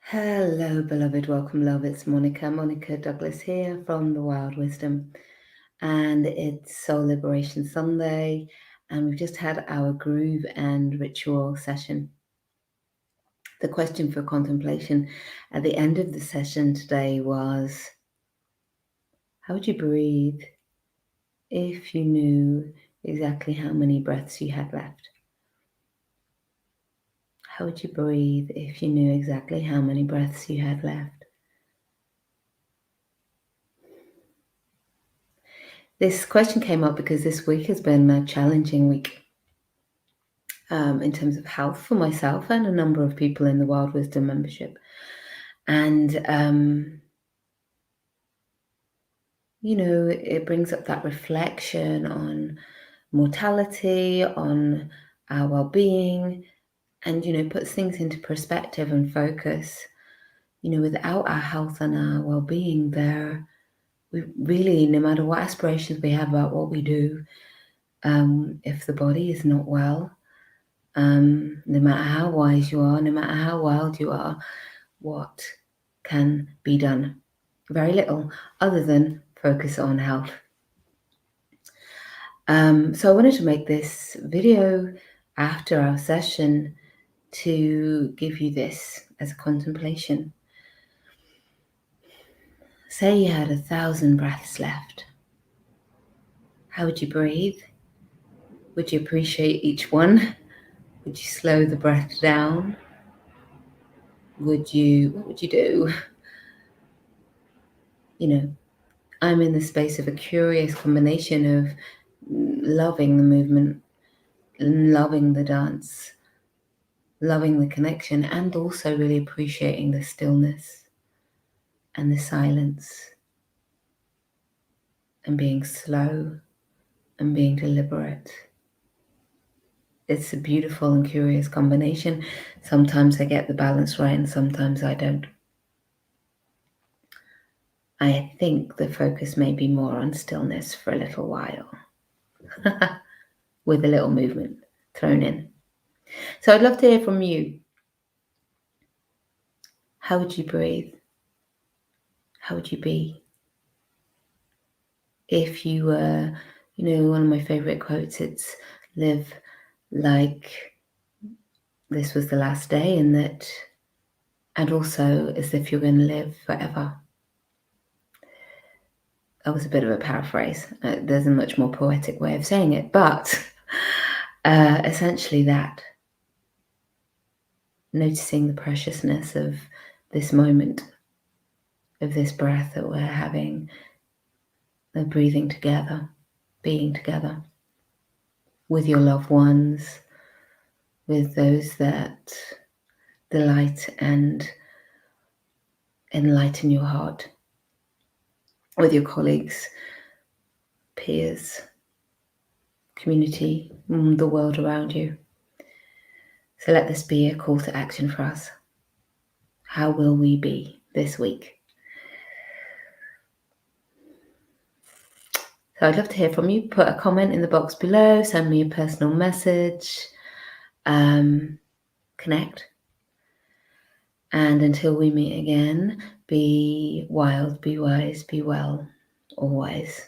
Hello, beloved. Welcome, love. It's Monica Douglas here from The Wild Wisdom. And it's Soul Liberation Sunday. And we've just had our groove and ritual session. The question for contemplation at the end of the session today was, how would you breathe if you knew exactly how many breaths you had left? How would you breathe if you knew exactly how many breaths you had left? This question came up because this week has been a challenging week in terms of health for myself and a number of people in the Wild Wisdom membership. And, it brings up that reflection on mortality, on our well-being, and, puts things into perspective and focus. Without our health and our well-being we really, no matter what aspirations we have about what we do, if the body is not well, no matter how wise you are, no matter how wild you are, what can be done? Very little, other than focus on health. So I wanted to make this video after our session to give you this as a contemplation. Say you had 1,000 breaths left. How would you breathe? Would you appreciate each one? Would you slow the breath down? What would you do? I'm in the space of a curious combination of loving the movement, loving the dance, loving the connection, and also really appreciating the stillness and the silence and being slow and being deliberate. It's a beautiful and curious combination. Sometimes I get the balance right and sometimes I don't. I think the focus may be more on stillness for a little while, with a little movement thrown in. So I'd love to hear from you. How would you breathe? How would you be? If you were, one of my favorite quotes, it's live like this was the last day, and also as if you're going to live forever. That was a bit of a paraphrase. There's a much more poetic way of saying it, but essentially that. Noticing the preciousness of this moment, of this breath that we're having, of breathing together, being together with your loved ones, with those that delight and enlighten your heart, with your colleagues, peers, community, the world around you. So let this be a call to action for us. How will we be this week? So I'd love to hear from you. Put a comment in the box below, send me a personal message, connect. And until we meet again, be wild, be wise, be well, always.